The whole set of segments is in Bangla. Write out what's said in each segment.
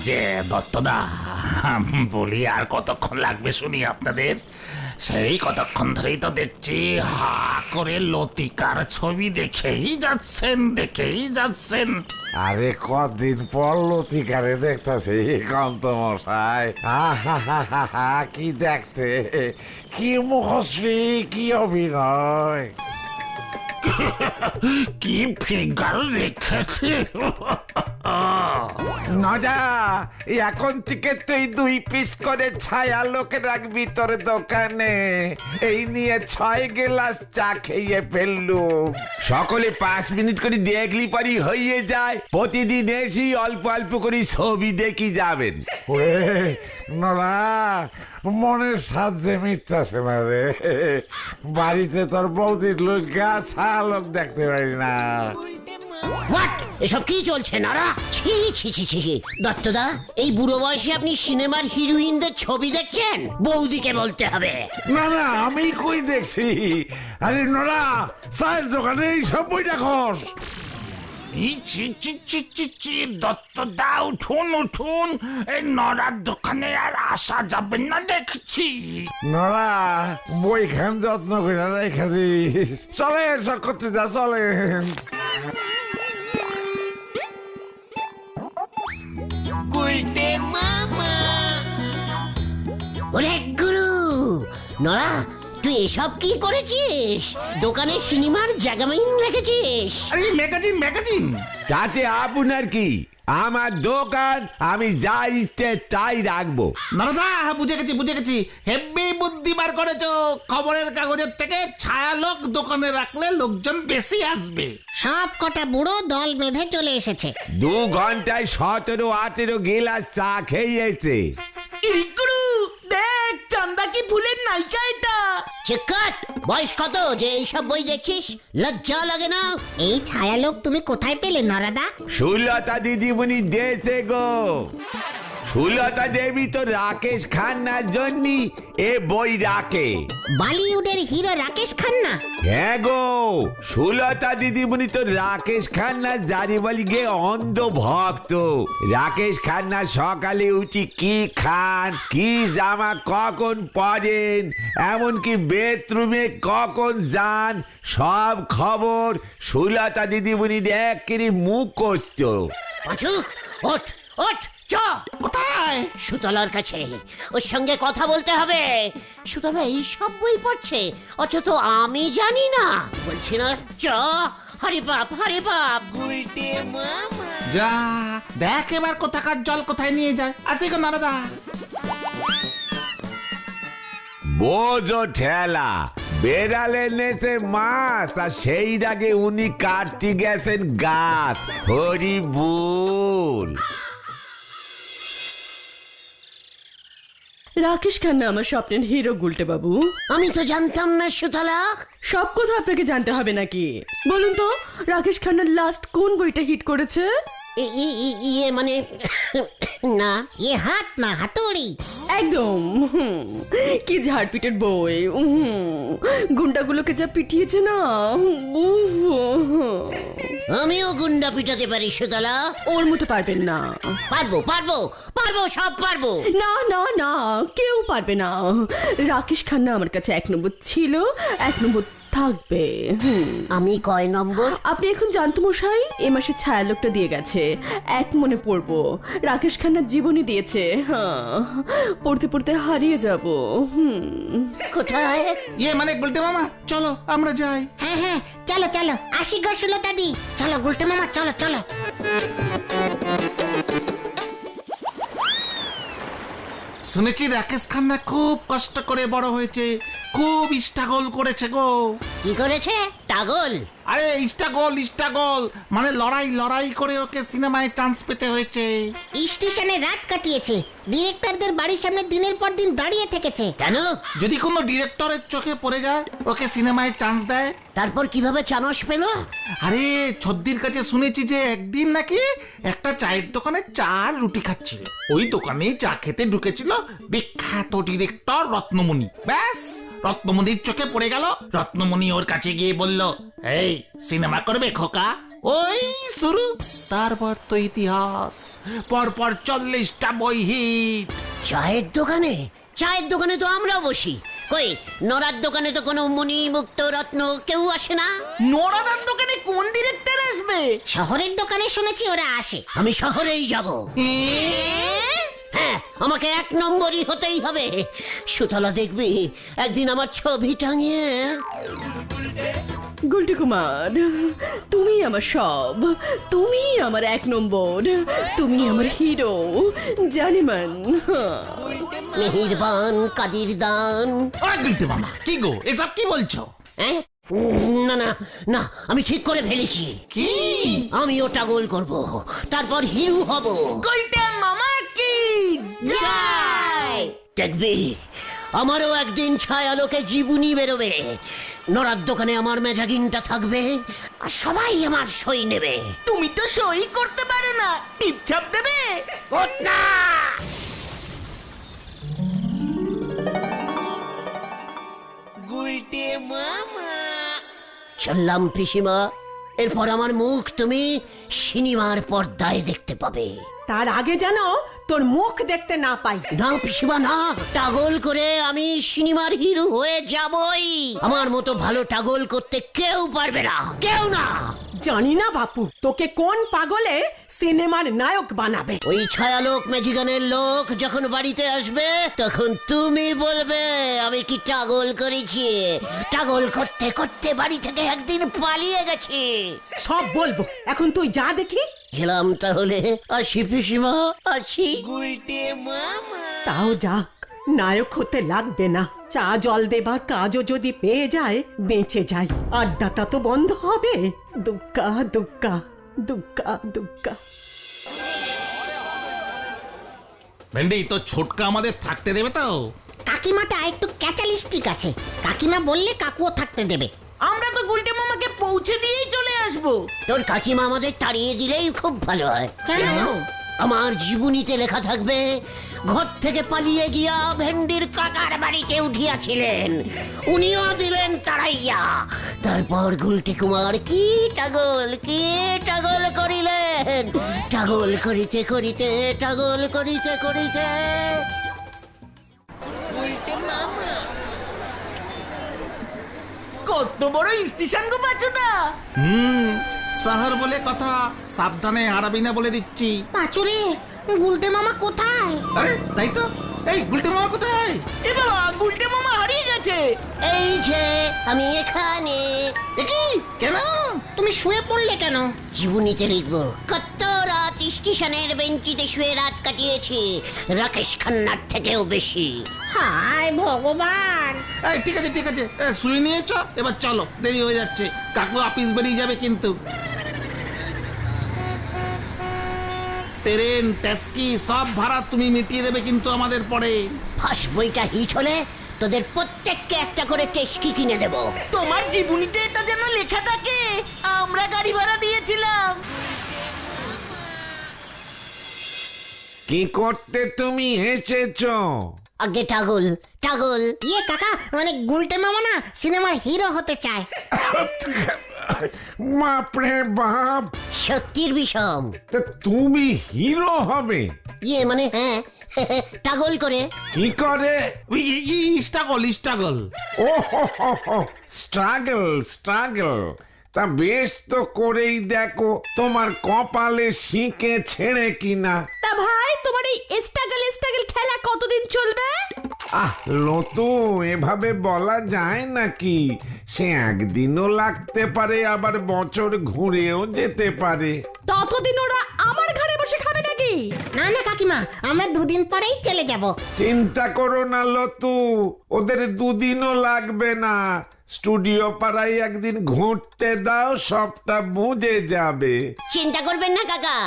যে দত্তদা, বলি আর কতক্ষণ লাগবে শুনি আপনাদের? সেই কতক্ষণ ধরেই তো দেখছি হা করে লতিকার ছবি দেখেই যাচ্ছেন। আরে কদিন পর লতিকারে দেখতেছি কান্ত মশাই। কি দেখতে, কি মুখশ্রী, কি অভিনয়, কি ফিগার রেখেছে। নজা, এখন থেকে তুই 2 পিস করে ছায়া লোকে রাখবি তোর দোকানে। এই নিয়ে 6 গ্লাস চা খেয়ে ফেললুম। সকলে 5 মিনিট করে দেখলি পরই হয়ে যায়। প্রতিদিন এসি অল্প অল্প করে ছবি দেখি যাবেন। নরা, মনের সাহায্যে মিটতেছে না রে। বাড়িতে তোর বৌদির লোক ছায়া লোক দেখতে পারি না। হোয়াট, এসব কি চলছে নারা? ছি ছি ছি ছি। দত্তদা, এই বুড়ো বয়সে আপনি সিনেমার হিরোইনদের ছবি দেখছেন? বৌদিকে বলতে হবে। না না, আমি কই দেখছি। আরে নোরা, চায়ের দোকানে এই সব বই দেখোস? দত্তদা, উঠুন, এই নড়ার দোকানে আর আসা যাবে না দেখছি। নোরা, বইখান যত্ন করে রেখে দিস। চলেন করতে যা, চলেন। ওরে গুরু, নরা, তুই এসব কি করেছিস? দোকানে সিনেমার জায়গামাইন রেখেছিস? আরে ম্যাগাজিন তাতে আপনার কি? আমার দোকান, আমি যা ইচ্ছে তাই রাখবো। নারদা, বুঝে গেছি। হেব্বি বুদ্ধি বার করেছো। খবরের কাগজের থেকে ছায়ালোক দোকানে রাখলে লোকজন বেশি আসবে। সব কটা বুড়ো দল বেঁধে চলে এসেছে। 2 ঘন্টায় 17-18 গিলাস চা খেয়েছে। গুরু, দেখ চান্দা কি ভুলের নায়িকা এটা। চিকাট, বয়স কত যে এইসব বই দেখছিস? লজ্জা লাগে না? এই ছায়ালোক তুমি কোথায় পেলে নরাদা? সুলতা দিদিমণি দিয়েছে গো। সুলতা দেবী তো রাকেশ খান্নার জন্য এ বই রাখে। বলিউডের হিরো রাকেশ খান্না? হ্যাঁ গো, সুলতা দিদিমণি তো রাকেশ খান্নার জারিবালি গে অন্ধ ভক্ত। রাকেশ খান্না সকালে উঠি কি খান, কি জামা কখন পরেন, এমনকি বেডরুমে কখন যান, সব খবর সুলতা দিদিমণির একেবারে মুখস্থ। পাঁচু, ওঠ ওঠ, চ। কোথায়? সুতলার কাছে। ওর সঙ্গে কথা বলতে হবে। সুতলা এই সব বই পড়ছে, অথচ আমি জানি না। বলছি না, চ। হরে বাপ। যা দেখ এবার কোথাকার জল কোথায় নিয়ে যায়। আসি গো নারদা। বোঝো ঠেলা, বেড়ালে নেছে মাছ, আর সেই আগে উনি কাটতে গেছেন গাছ। হরি বল। রাকেশ খান্না আমার স্বপ্নের হিরো গুলটে বাবু। আমি তো জানতাম না সুতলা। সব কথা আপনাকে জানতে হবে নাকি? বলুন তো, রাকেশ খান্নার লাস্ট কোন বইটা হিট করেছে? ইয়ে মানে না, হাত না, হাতুড়ি। একদম। কি ঝাড়পিটের বই। গুন্ডাগুলোকে যা পিটিয়েছে না। আমিও গুন্ডা পিটাতে পারি সুতলা। ওর মতো পারবেন না। পারবো, সব পারবো। না না না, কেউ পারবে না। রাকেশ খান্না আমার কাছে 1 নম্বর ছিল, 1 নম্বর থাকবে। আমি কয় নম্বর? আপনি এখন জানতো মশাই, এ মাসে ছায়ালোকটা দিয়ে গেছে। 1 মনে পড়বো। রাকেশ খান্নার জীবনী দিয়েছে। পড়তে পড়তে হারিয়ে যাব। কোথায়? ইয়ে মানে বলতে মামা, চলো আমরা যাই। হ্যাঁ, চলো চলো, আসি গো সুলতা দি। চলো গুলটে মামা, চলো। শুনেছি রাকেশ খান্না খুব কষ্ট করে বড় হয়েছে, খুব স্ট্রাগল করেছে গো। কি করেছে? টাগল? আরে স্ট্রাগল মানে লড়াই করে ওকে সিনেমায় চান্স পেতে হয়েছে। স্টেশনে রাত কাটিয়েছে, ডিরেক্টরদের বাড়ির সামনে দিনের পর দিন দাঁড়িয়ে থেকেছে। কেন? যদি কোনো ডিরেক্টরের চোখে পড়ে যায়, ওকে সিনেমায় চান্স দেয়। তারপর কিভাবে চানস পেল? আরে ছদ্দির কাছে শুনেছি যে একদিন নাকি একটা চায়ের দোকানে চা আর রুটি খাচ্ছিল। ওই দোকানে চা খেতে ঢুকেছিল বিখ্যাত ডিরেক্টর রত্নমণি। ব্যাস, রত্নমণির চোখে পড়ে গেল। রত্নমণি ওর কাছে গিয়ে বলল, এই সিনেমা করবে খোকা? ওই শুরু, তারপর তো ইতিহাস, পরপর 40টা বই হিট। চায়ের দোকানে? চায়ের দোকানে তো আমরাও বসি। কই, নড়ার দোকানে তো কোনো মুনি মুক্ত রত্ন কেউ আসে না। নোরাদার দোকানে কোন ডিরেক্টর আসবে? শহরের দোকানে শুনেছি ওরা আসে। আমি শহরেই যাব। হ্যাঁ, আমাকে 1 নম্বরই হতেই হবে। সুতলা দেখবি একদিন আমার ছবি টাঙিয়ে। গুলটি কুমার, তুমি আমার সব, তুমি আমার 1 নম্বর, তুমি আমার হিরো জানিমান। মেহেরবান কাদির দান। গুলটে মামা, কি গো এসব কি বলছো? হ্যাঁ? না না না, আমি ঠিক করে ফেলেছি। কি? আমি ওটা গোল করব, তারপর হিরো হব। গুলটে মামা কি জয়! দেখবি আমারও একদিন ছায়ালোকে জীবনী বেরোবে। নড়ার দোকানে আমার মেজাগিনটা থাকবে, আর সবাই আমার সই নেবে। তুমি তো সই করতে পারো না, টিপছাপ দেবে। ওঠ না! চললাম পিসিমা, এরপর আমার মুখ তুমি সিনেমার পর্দায় দেখতে পাবে। তার আগে যেন তোর মুখ দেখতে না পাই। না পিসিমা না, টাগল করে আমি সিনেমার হিরো হয়ে যাবই। আমার মতো ভালো টাগল করতে কেউ পারবে না, কেউ না। জানি না বাপু, তোকে কোন পাগলে সিনেমার নায়ক বানাবে। ওই ছায়ালোক ম্যাজিগানের লোক যখন বাড়িতে আসবে, তখন তুমি বলবে আমি কি টাগল করেছি। টাগল করতে করতে বাড়ি থেকে একদিন পালিয়ে গেছি। সব বলবো, এখন তুই যা দেখি। গেলাম তাহলে, আসি পিসিমা, আসি। তাও যাক, নায়ক হতে লাগবে না। চা জল দেবার কাজও যদি পেয়ে যায়, বেঁচে যায়। আড্ডাটা তো বন্ধ হবে। দুক্কা দুক্কা দুক্কা দুক্কা। ভেন্ডি, তো ছোটকা আমাদের থাকতে দেবে তো? কাকিমাটা একটু ক্যাচালিস্টিক আছে, কাকিমা বললে কাকুও থাকতে দেবে। আমরা তো গুলটে মামাকে পৌঁছে দিয়েই চলে আসবো। তোর কাকিমা আমাদের তাড়িয়ে দিলেই খুব ভালো হয়। কেন? আমার জীবনীতে লেখা থাকবে, ঘর থেকে পালিয়ে গিয়া ভেন্ডির কাকার বাড়িতে উঠিয়াছিলেন, উনিও দিলেন তাড়াইয়া। তারপর গুলটি কুমার কি টাগল করিলেন। টাগল করিতে করিতে, টাগল করিতে করিতে। কত বড় স্টেশন গো বাচুদা। শহর বলে কথা, সাবধানে হারাবি না বলে দিচ্ছি। পাঁচুরে, গুলটে মামা কোথায়? আরে তাই তো, এই গুলটে মামা কোথায়? এ বাবা, গুলটে মামা হারিয়ে গেছে। এই যে আমি এখানে। এ কি? কেন? তুমি শুয়ে পড়লে কেন? জীবনীতে লিখবো, কত রাত স্টেশনের বেঞ্চিতে শুয়ে রাত কাটিয়েছি, রাকেশ খান্নার থেকেও বেশি। হায় ভগবান! এই ঠিক আছে ঠিক আছে, শুয়ে নিয়েছ, এবার চলো, দেরি হয়ে যাচ্ছে। কাকু অফিস বেরিয়ে যাবে কিন্তু। ট্রেন, ট্যাক্সি সব ভাড়া তুমি মিটিয়ে দেবে কিন্তু আমাদের পরে। ফার্স্ট বইটা হিট হলে তোদের প্রত্যেককে একটা করে টেস্কি কিনে দেব। তোমার জীবনীতে এটা যেন লেখা থাকে, আমরা গাড়ি ভাড়া দিয়েছিলাম। কি করতে তুমি এসেছো? আগে টাগল টাগল। ইয়ে কাকা, মানে গুলটে মামা না সিনেমার হিরো হতে চায়। বাপরে বাপ, শক্তির বিষম। তা তুমি হিরো হবে? ইয়ে মানে হ্যাঁ, টাগল করে। কি করে? স্ট্রাগল। ও স্ট্রাগল স্ট্রাগল। তা বেশ তো করেই দেখো তোমার কপালে শিঁকে ছেড়ে কিনা। তা ভাই, তোমার এই স্ট্রাগল খেলা কতদিন চলবে? আহ লতু, এভাবে বলা যায় নাকি? সে একদিনও লাগতে পারে, আবার বছর ঘুরেও যেতে পারে। ততদিন ওরা আমার ঘরে বসে খাবে নাকি? না না কাকিমা, আমরা 2 দিন পরেই চলে যাব। চিন্তা করো না লতু, ওদের 2 দিনও লাগবে না। স্টুডিও পাড়ায় একদিন ঘুরতে দাও, সবটা বুঝে যাবে। চিন্তা করবেন না কাকা,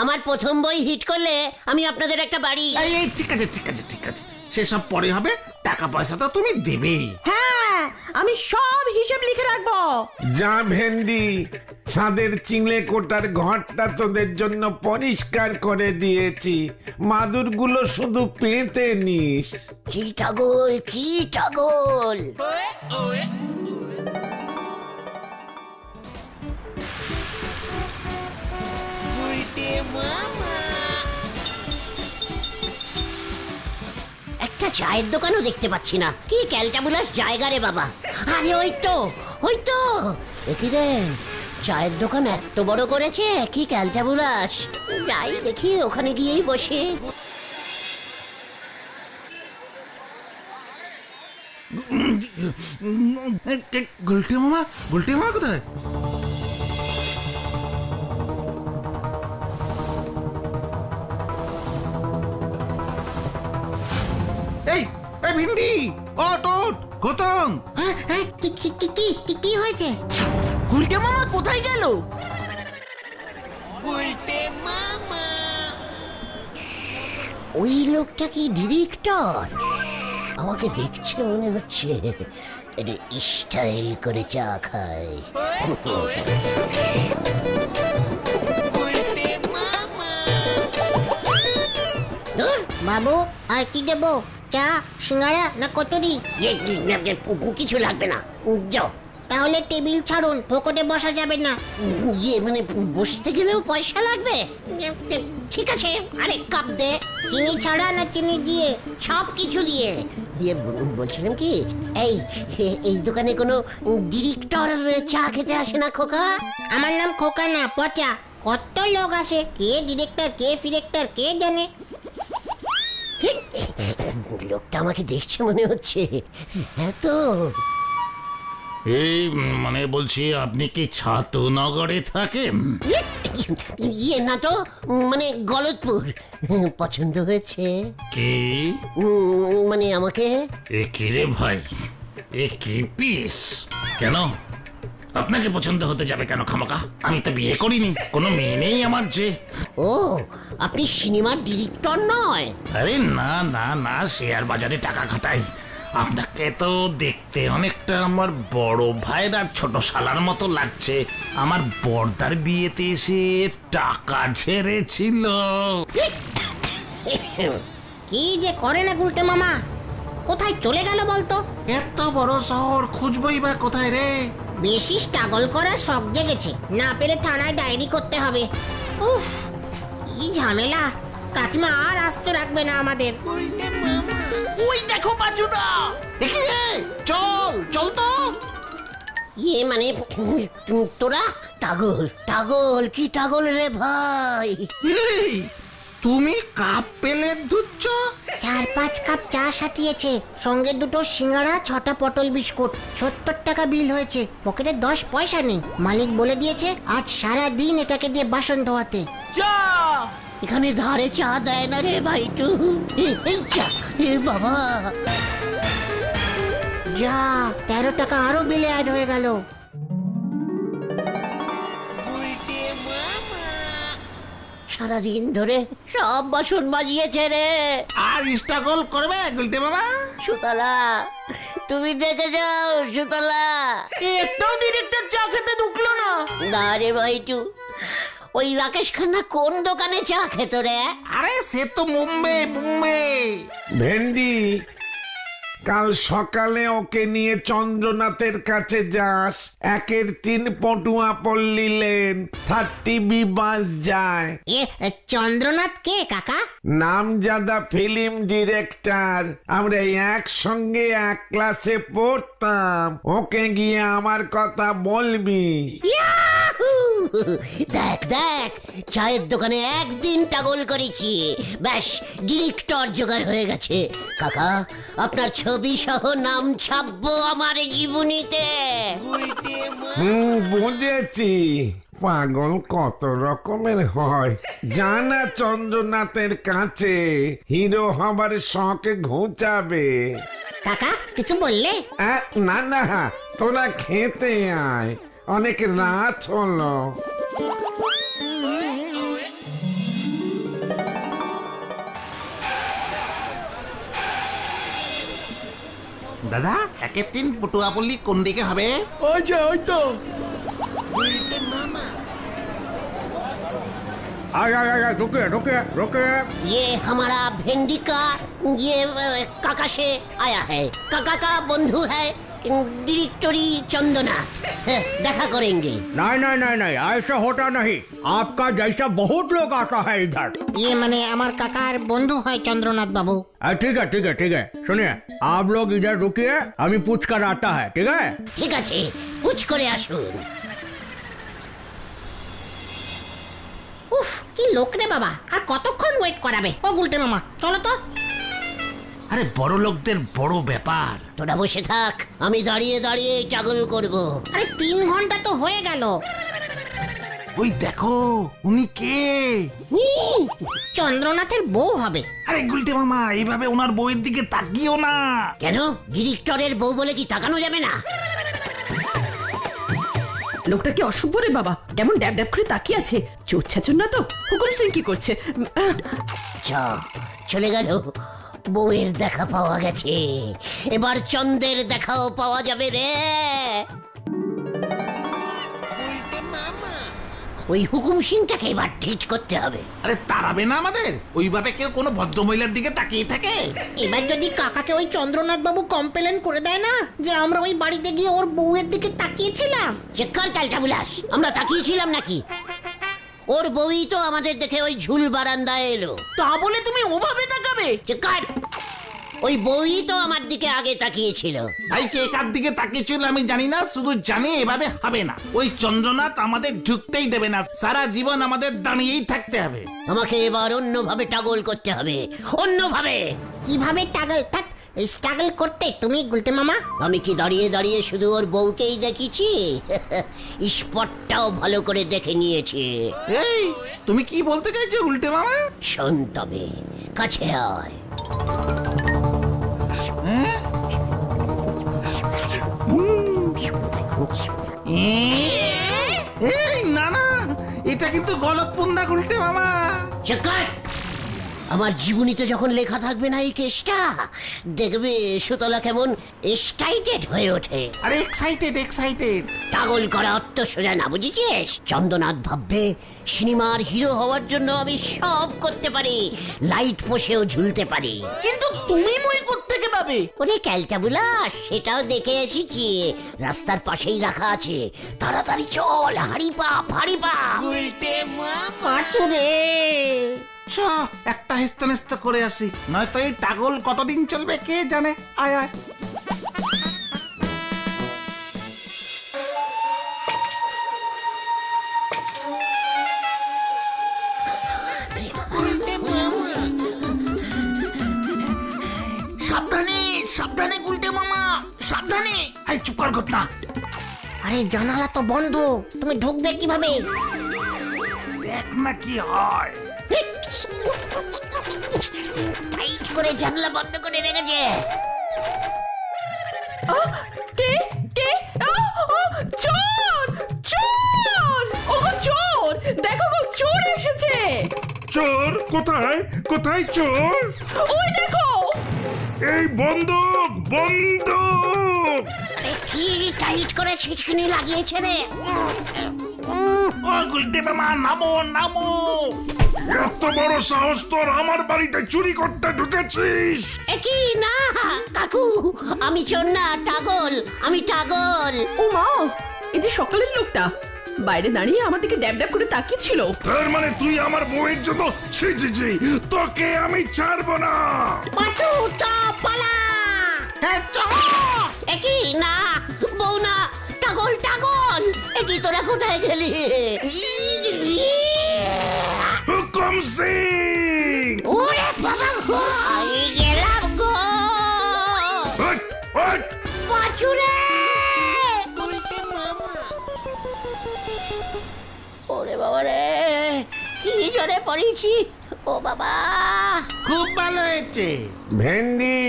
আমার প্রথম বই হিট করলে আমি আপনাদের একটা বাড়ি। এই ঠিক আছে ঠিক আছে ঠিক আছে, সেসব পরে হবে, টাকা পয়সা তো তুমি দেবেই। হ্যাঁ, আমি সব হিসেব লিখে রাখবো। যা ভেন্ডি, ছাদের চিংড়ে কোটার ঘরটা তোদের জন্য পরিষ্কার করে দিয়েছি, মাদুরগুলো শুধু পেতে নিস। কি টাগল কি টাগল। একটা চায়ের দোকানও দেখতে পাচ্ছি না। কি ক্যালটাবুলাস জায়গা রে বাবা। আরে ওই তো কি রে, চায়ের দোকান এত বড় করেছে, কি ক্যালটাবুলাস। যাই দেখি, ওখানে গিয়েই বসে। গুলটে মামা কোথায়? এই ভিন্ডি, ওট গৌতম। কি হয়েছে? গুলটে মামা কোথায় গেল? ওই লোকটা কি ডিরেক্টর? আমাকে দেখছে মনে হচ্ছে। এটা স্টাইল করে চা খায়। বাবু, আর কি দেবো? চা, সিঙ্গারা না কচুরি? কিছু লাগবে না, যাও। তাহলে টেবিল ছাড়ুন, ফোকটে বসা যাবে না। মানে বসতে গেলেও পয়সা লাগবে। ঠিক আছে, আরেক কাপ দে। চিনি ছাড়া না চিনি দিয়ে? সব কিছু দিয়ে। বলছিলাম কি, এই দোকানে কোনো ডিরেক্টর চা খেতে আসে না খোকা? আমার নাম খোকা না, পচা। কত লোক আসে, কে ডিরেক্টর কে ফিরেক্টর কে জানে। লোকটা আমাকে দেখছে মনে হচ্ছে। এত এই মানে বলছি, আপনি কি ছাতুনগরে থাকেন? ইয়ে না তো, মানে গলতপুর। পছন্দ হয়েছে? কি মানে আমাকে। এ কি রে ভাই, এ কি পিস? কেন আপনাকে পছন্দ হতে যাবে কেন খামাকা? আমি তো বিয়ে করিনি, কোনো মেয়ে নেই আমার যে। ও, আপনি সিনেমার ডিরেক্টর নয়? আরে না না না, শেয়ার বাজারে টাকা খাটাই। আপনাকে তো দেখতে অনেকটা আমার বড় ভাইয়ের আর ছোট শালার মতো লাগছে। আমার বর্দার বিয়েতে এসে টাকা ঝেড়েছিল। কি যে করে না গুলটে মামা, কোথায় চলে গেল বলতো? এত বড় শহর খুঁজবই বা কোথায় রে? বেশি স্ট্রাগল করার শখ জেগেছে, না পেরে থানায় ডায়েরি করতে হবে। উফ, কি ঝামেলা। কাকিমা আর আস্ত রাখবে না আমাদের। ওই দেখো পাচুদা। চল তো। ইয়ে মানে তোরা টাগল কি টাগল রে ভাই? এই, তুমি কাপ পেলে দুধ? 4-5 কাপ চা সাটিয়েছে, সঙ্গে 2টো সিঙ্গাড়া, 6টা পটল বিস্কুট। 70 টাকা বিল হয়েছে। পকেটে 10 পয়সা নেই। মালিক বলে দিয়েছে আজ সারা দিন এটাকে দিয়ে বাসন ধোয়াতে। চা। এখানে ধারে চা দেয় না রে ভাইটু। এই চা, এ বাবা। যা, 13 টাকা আরো বিলে অ্যাড হয়ে গেল। সারাদিন ধরে সব বাসন বাজিয়েছে রে। আর স্ট্রাগল করবে গুলটে বাবা? সুতলা, তুমি দেখে যাও সুতলা। একটাও ডিরেক্টর চা খেতে ঢুকলো না। না রে ভাইটু, ওই রাকেশ খান্না কোন দোকানে চা খেত রে? আরে সে তো মুম্বাই। ভেন্ডি, কাল সকালে ওকে নিয়ে চন্দ্রনাথের কাছে যাস। 1-3 পটুয়া পল্লী লেন, 30B বাস যায়। চন্দ্রনাথ কে কাকা? নামজাদা ফিল্ম ডিরেক্টর। আমরা একসঙ্গে এক ক্লাসে পড়তাম। ওকে গিয়ে আমার কথা বলবি। ইয়াহু! দেখ দেখ, চায়ের দোকানে একদিন টাগল করেছি, ব্যাস ডিরেক্টর জোগাড় হয়ে গেছে। কাকা, আপনার ছবি সহ নাম ছাপবো আমার জীবনীতে। বুঝেছি, পাগল কত রকমের হয়। জানা চন্দ্রনাথের কাছে হিরো হবার শখ ঘুচাবে। কাকা কিছু বললে? না না, তোরা খেতে আয়, অনেক রাত হলো। দাদা, 1-3 পটুয়াপল্লী কোন দিকে হবে? আচ্ছা, ওই তো। रुके रुके रुके। ये हमारा भिंडी का ये काका से आया है, काका का बंधु है डिरेक्टरी चंद्रनाथ, देखा करेंगे। नहीं नहीं नहीं नहीं, ऐसा होता नहीं। आपका जैसा बहुत लोग आता है इधर। ইয়ে মানে আমার কাকার বন্ধু হয় চন্দ্রনাথ বাবু। ठीक है ठीक है ठीक है, सुनिए आप लोग इधर रुकिए, अभी पूछ कर आता है, ठीक है? ঠিক আছে, পুছ করে আসুন। উফ কি লোক রে বাবা, আর কতক্ষণ ওয়েট করাবে? ও গুলটে মামা চলো তো। আরে বড় লোকদের বড় ব্যাপার। তোরা বসে থাক, আমি দাঁড়িয়ে দাঁড়িয়ে টাগল করব। আরে 3 ঘন্টা তো হয়ে গেল। ওই দেখো, উনি কে? চন্দ্রনাথের বউ হবে। আরে গুলটে মামা, এইভাবে ওনার বউয়ের দিকে তাকিও না। কেন, ডিরেক্টরের বউ বলে কি তাকানো যাবে না? লোকটা কি অসভ্য রে বাবা, কেমন ড্যাব ড্যাব করে তাকিয়ে আছে। চোর ছাচুর না তো? হুকুম সিং কি করছে? চলে গেল, বউয়ের দেখা পাওয়া গেছে, এবার চন্দ্রের দেখাও পাওয়া যাবে রে। ওই হুকুম সিংটাকে এবার ঠিক করতে হবে। আরে তাড়াবে না আমাদের? ওইভাবে কেউ কোনো ভদ্রমহিলার দিকে তাকিয়ে থাকে? এবার যদি কাকাকে ওই চন্দ্রনাথ বাবু কমপ্লেন করে দেয় না যে আমরা ওই বাড়িতে গিয়ে ওর বউয়ের দিকে তাকিয়েছিলাম। চেক কর কালটা বুলাস, আমরা তাকিয়েছিলাম নাকি? ওর বউই তো আমাদের দেখে ওই ঝুল বারান্দায় এলো। তা বলে তুমি ওভাবে তাকাবে? চেক কর, ওই বউই তো আমার দিকে আগে তাকিয়েছিল। ভাই কে কার দিকে তাকিয়েছিল আমি জানি না, শুধু জানি এভাবে হবে না। ওই চন্দ্রনাথ আমাদের ঢুকতেই দেবে না, সারা জীবন আমাদের দাঁড়িয়েই থাকতে হবে। আমাকে এবার অন্যভাবে টাগল করতে হবে, অন্যভাবে। কিভাবে টাগল? থাক, স্ট্রাগল করতে তুমি গুলটে মামা। আমি কি দাঁড়িয়ে দাঁড়িয়ে শুধু ওর বউকেই দেখেছি? স্পটটাও ভালো করে দেখে নিয়েছি। এই তুমি কি বলতে চাইছো গুলটে মামা? শোন তবে, কাছে আয়। এই না না, এটা কিন্তু গলতপুন্না গুলটে মামা। চেকার, আমার জীবনীতে যখন লেখা থাকবে না এই কেসটা, দেখবে সুতলা কেমন এক্সাইটেড হয়ে ওঠে। আরে এক্সাইটেড এক্সাইটেড। পাগল করা অর্থ সোজা না, বুঝেছিস? চন্দ্রনাথ ভাববে সিনেমার হিরো হওয়ার জন্য আমি সব করতে পারি, লাইট পোষেও ঝুলতে পারি। কিন্তু তুমি মই কোত্থেকে পাবে? ওরে ক্যালটা বুলাস, সেটাও দেখে এসেছি, রাস্তার পাশেই রাখা আছে। তাড়াতাড়ি চল, হাড়ি পাপ হাড়ি পাপ। পাঁচুরে চ একটা হেস্ত করে আসি, নয়তো এই টাগল কতদিন চলবে কে জানে। আয় আয়। সাবধানে সাবধানে গুলটে মামা, সাবধানে। আরে চুপ কর ঘটনা। আরে জানালা তো বন্ধ, তুমি ঢুকবে কিভাবে? দেখ না কি হয়। টাইট করে জানলা বন্ধ করে রেখেছে। কে কে? চোর চোর! ওগো চোর, দেখো গো, চোর এসেছে। চোর? কোথায় কোথায় চোর? ওই দেখো। এই বন্দুক বন্দুক! আরে কি টাইট করে ছিটকিনি লাগিয়েছে রে। ও গুলটে মামা, নামো নামো। এত বড় সাহস তোর, আমার বাড়িতে চুরি করতে ঢুকেছিস? একই না কাকু, আমি চোর না, টাগল, আমি টাগল। ও মা, এই যে সকালের লোকটা বাইরে দাঁড়িয়ে আমার দিকে ড্যাব ড্যাব করে তাকিয়েছিল। তার মানে তুই আমার বউয়ের জন্য? ছি ছি ছি, তোকে আমি ছাড়বো না। পাঁচু চাপ পালা। হ্যাঁ চ। একই না, বউ না, টাগল টাগল। একই তোরা কোথায় গেলি? হুকুম সিং! ওরে বাবা গো, আমি গেলাম গো। ওঠ, ওঠ! পাঁচুরে! ওরে বাবা রে, কি জোরে পড়েছি। ও বাবা, খুব ভালো হয়েছে। ভেন্ডি,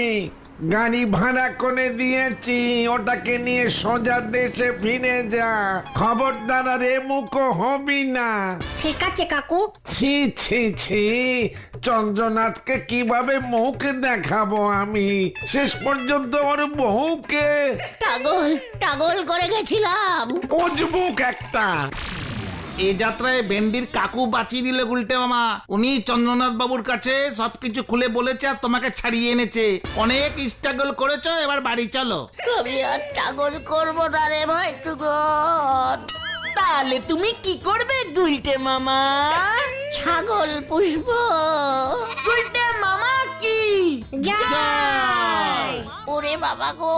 গাড়ি ভাড়া করে দিয়েছি, ওটাকে নিয়ে সোজা দেশে ফিরে যা। খবরদার রে মুখো হবি না। ঠিক আছে কাকু। ছি ছি ছি, চন্দ্রনাথকে কিভাবে মুখ দেখাবো আমি? শেষ পর্যন্ত ওর বউকে টাগল টাগল করে গেছিলাম। উজবুক একটা। এ যাত্রায় ভেন্ডির কাকু বাঁচিয়ে দিলে গুলটে মামা। উনি চন্দ্রনাথ বাবুর কাছে সবকিছু খুলে বলেছে আর তোমাকে ছাড়িয়ে এনেছে। অনেক স্ট্রাগল করেছো, এবার বাড়ি চলো। আমি আর টাগল করবো না রে ভাই টুকন। তাহলে তুমি কি করবে গুলটে মামা? ছাগল পুষবো। গুলটে মামা কি যাই ওরে বাবা গো।